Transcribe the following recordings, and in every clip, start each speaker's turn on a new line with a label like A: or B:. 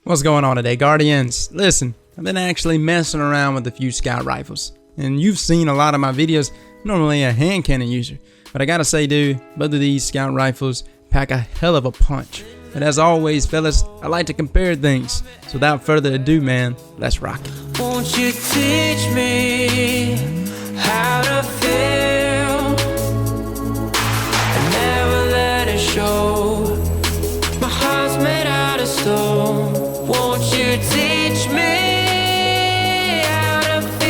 A: What's going on today, Guardians? Listen, I've been actually messing around with a few scout rifles, and you've seen a lot of my videos. I'm normally a hand cannon user, but I gotta say, dude, both of these scout rifles pack a hell of a punch. But as always, fellas, I like to compare things. So without further ado, man, let's rock it.
B: Won't you teach me how to feel and never let it show? My heart's made out of stone. Won't you teach me how to feel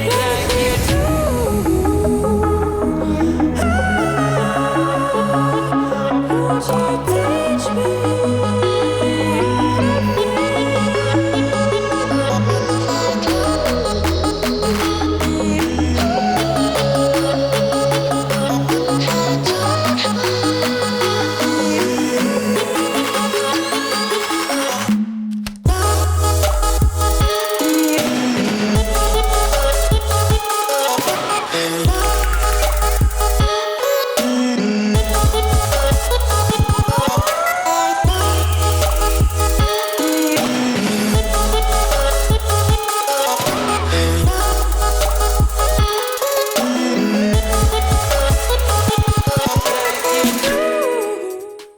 B: like you do? Won't you teach me?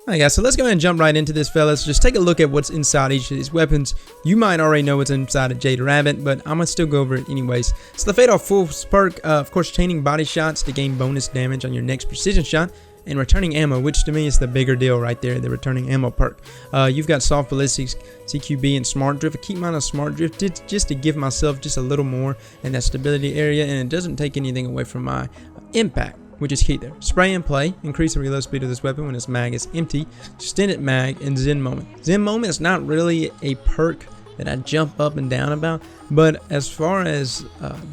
A: Alright guys, so let's go ahead and jump right into this, fellas. Just take a look at what's inside each of these weapons. You might already know what's inside of Jade Rabbit, but I'm going to still go over it anyways. So the Fatal Fools perk, of course, chaining body shots to gain bonus damage on your next precision shot, and returning ammo, which to me is the bigger deal right there, the returning ammo perk. You've got soft ballistics, CQB, and smart drift. I keep mine on smart drift just to give myself just a little more in that stability area, and it doesn't take anything away from my impact, which is key there. Spray and play, increase the reload speed of this weapon when its mag is empty, extended mag, and Zen moment. Zen moment is not really a perk that I jump up and down about, but as far as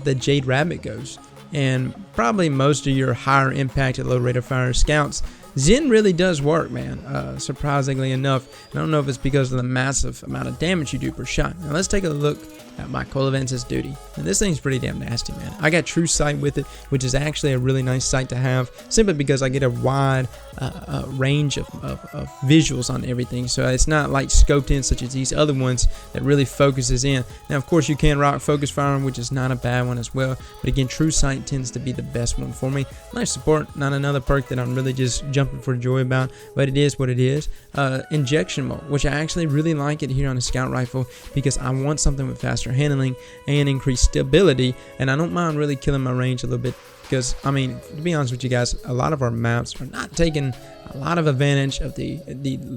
A: the Jade Rabbit goes, and probably most of your higher impact at low rate of fire scouts, Zen really does work, man, surprisingly enough. I don't know if it's because of the massive amount of damage you do per shot. Now let's take a look at my Colovance's duty. And this thing's pretty damn nasty, man. I got true sight with it, which is actually a really nice sight to have, simply because I get a wide range of visuals on everything. So it's not like scoped in such as these other ones that really focuses in. Now, of course, you can rock focus firing, which is not a bad one as well. But again, true sight tends to be the best one for me. Nice support, not another perk that I'm really just jumping for joy about, but it is what it is. Injection mode, which I actually really like it here on a scout rifle because I want something with faster handling and increased stability, and I don't mind really killing my range a little bit because, I mean, to be honest with you guys, a lot of our maps are not taking a lot of advantage of the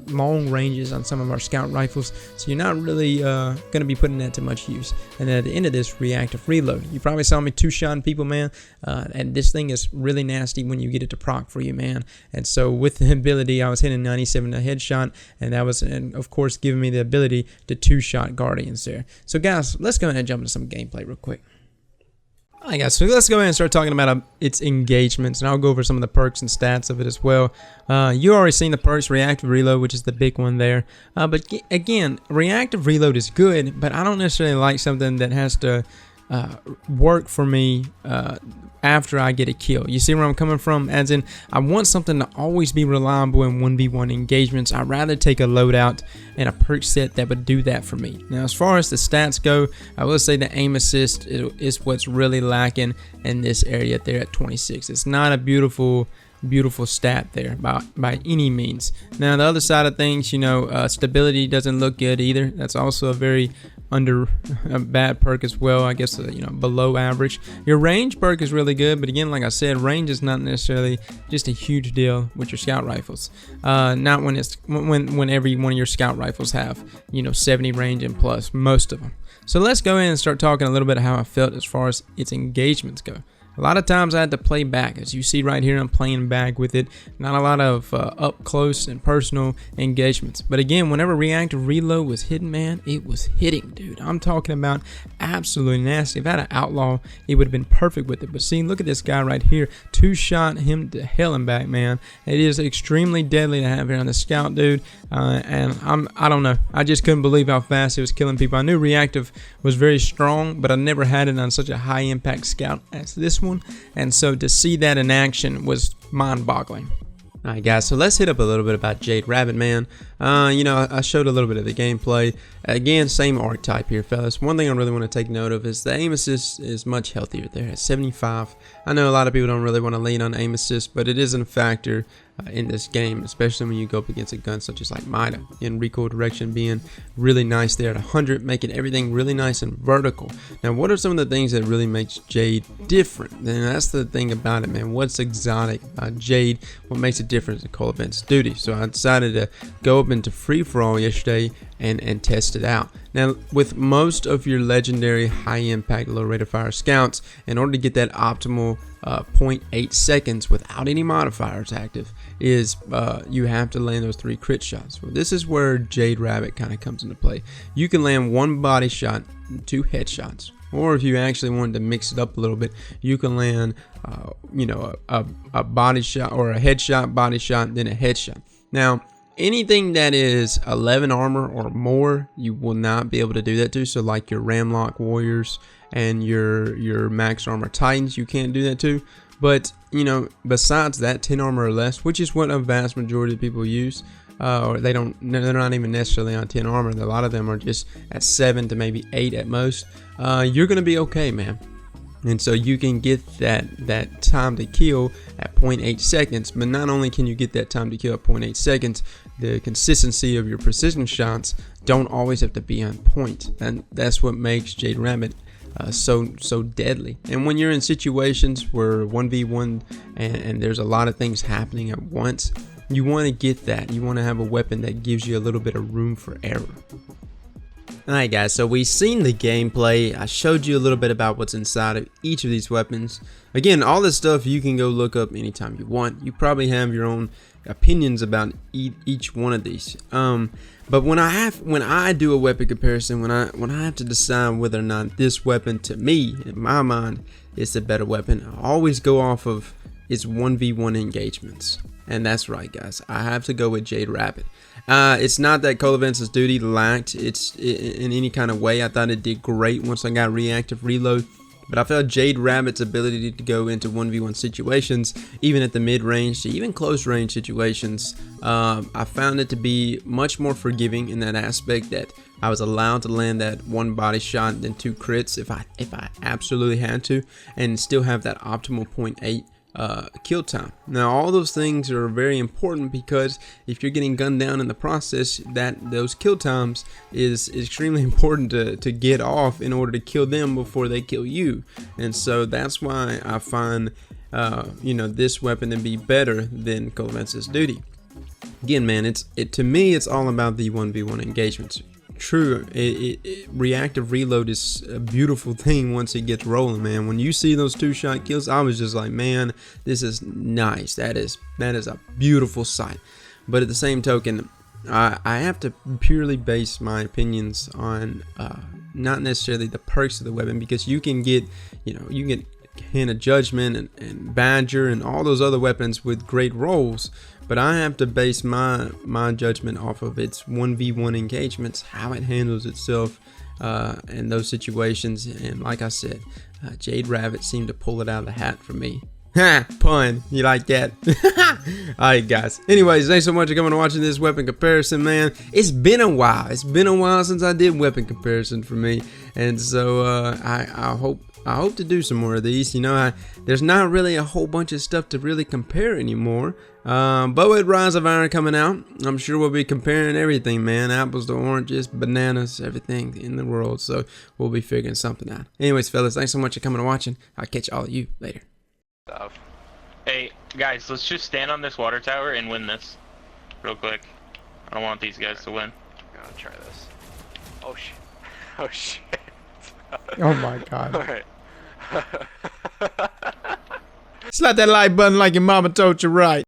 A: long ranges on some of our scout rifles, so you're not really going to be putting that to much use. And then at the end of this, reactive reload. You probably saw me two-shotting people, man, and this thing is really nasty when you get it to proc for you, man. And so with the ability, I was hitting 97 a headshot, and that was, and of course, giving me the ability to two-shot Guardians there. So guys, let's go ahead and jump into some gameplay real quick. Alright guys, so let's go ahead and start talking about its engagements, and I'll go over some of the perks and stats of it as well. You already seen the perks, reactive reload, which is the big one there. But again, reactive reload is good, but I don't necessarily like something that has to work for me after I get a kill. You see where I'm coming from? As in, I want something to always be reliable in 1v1 engagements. I'd rather take a loadout and a perk set that would do that for me. Now, as far as the stats go, I will say the aim assist is what's really lacking in this area there at 26. It's not a beautiful stat there by any means. Now, the other side of things, you know, stability doesn't look good either. That's also a very a bad perk as well, I guess, you know, below average. Your range perk is really good, but again, like I said, range is not necessarily just a huge deal with your scout rifles. Not when it's when every one of your scout rifles have, you know, 70 range and plus, most of them. So let's go in and start talking a little bit of how I felt as far as its engagements go. A lot of times I had to play back. As you see right here, I'm playing back with it. Not a lot of up close and personal engagements. But again, whenever reactive reload was hitting, man, it was hitting, dude. I'm talking about absolutely nasty. If I had an outlaw, it would have been perfect with it. But see, look at this guy right here. Two-shot him to hell and back, man. It is extremely deadly to have here on the scout, dude. And I don't know. I just couldn't believe how fast it was killing people. I knew reactive was very strong, but I never had it on such a high impact scout as this one. And so to see that in action was mind-boggling. Alright guys, so let's hit up a little bit about Jade Rabbit, man. You know, I showed a little bit of the gameplay. Again, same archetype here, fellas. One thing I really want to take note of is the aim assist is much healthier there at 75. I know a lot of people don't really want to lean on aim assist, but it isn't a factor in this game, especially when you go up against a gun such as like Mida. In recoil direction being really nice there at 100, making everything really nice and vertical. Now, what are some of the things that really makes Jade different? And that's the thing about it, man. What's exotic about Jade? What makes it different in Colovance duty? So I decided to go up into free-for-all yesterday and test it out. Now, with most of your legendary high-impact, low-rate-of-fire scouts, in order to get that optimal 0.8 seconds without any modifiers active, is you have to land those 3 crit shots. Well, this is where Jade Rabbit kind of comes into play. You can land 1 body shot, 2 headshots. Or if you actually wanted to mix it up a little bit, you can land, you know, a body shot or a headshot, body shot, then a headshot. Now, anything that is 11 armor or more, you will not be able to do that to. So like your Ramlock Warriors and your max armor Titans, you can't do that to. But, you know, besides that, 10 armor or less, which is what a vast majority of people use, or they're not even necessarily on 10 armor. A lot of them are just at 7 to maybe 8 at most. You're gonna be okay, man. And so you can get that time to kill at 0.8 seconds. But not only can you get that time to kill at 0.8 seconds, the consistency of your precision shots don't always have to be on point. And that's what makes Jade Rabbit so deadly. And when you're in situations where 1v1 and there's a lot of things happening at once, you want to get that. You want to have a weapon that gives you a little bit of room for error. Alright guys, so we've seen the gameplay. I showed you a little bit about what's inside of each of these weapons. Again, all this stuff you can go look up anytime you want. You probably have your own opinions about each one of these. But when I do a weapon comparison, when I have to decide whether or not this weapon, to me, in my mind, is the better weapon, I always go off of its 1v1 engagements. And that's right, guys. I have to go with Jade Rabbit. It's not that Colovance's duty lacked in any kind of way. I thought it did great once I got reactive reload. But I felt Jade Rabbit's ability to go into 1v1 situations, even at the mid-range to even close-range situations, I found it to be much more forgiving in that aspect, that I was allowed to land that 1 body shot and then 2 crits if I absolutely had to, and still have that optimal 0.8 kill time. Now, all those things are very important, because if you're getting gunned down in the process, those kill times is extremely important to get off in order to kill them before they kill you. And so that's why I find you know, this weapon to be better than Colovance's duty. Again, man, to me it's all about the 1v1 engagements. True, reactive reload is a beautiful thing once it gets rolling, man. When you see those 2-shot kills, I was just like, man, this is nice. That is a beautiful sight. But at the same token, I have to purely base my opinions on not necessarily the perks of the weapon, because you can get, you know, you can get Hand of Judgment and Badger and all those other weapons with great rolls. But I have to base my judgment off of its 1v1 engagements, how it handles itself in those situations. And like I said, Jade Rabbit seemed to pull it out of the hat for me. Ha! Pun. You like that? Alright guys. Anyways, thanks so much for coming and watching this weapon comparison, man. It's been a while. It's been a while since I did weapon comparison for me. And so I hope to do some more of these. You know, there's not really a whole bunch of stuff to really compare anymore. But with Rise of Iron coming out, I'm sure we'll be comparing everything, man. Apples to oranges, bananas, everything in the world. So we'll be figuring something out. Anyways, fellas, thanks so much for coming and watching. I'll catch all of you later.
C: Hey, guys, let's just stand on this water tower and win this real quick. I don't want these guys to win.
D: I'm gonna try this. Oh shit. Oh shit.
A: Oh my god.
D: Alright.
A: Slap that like button like your mama told you right.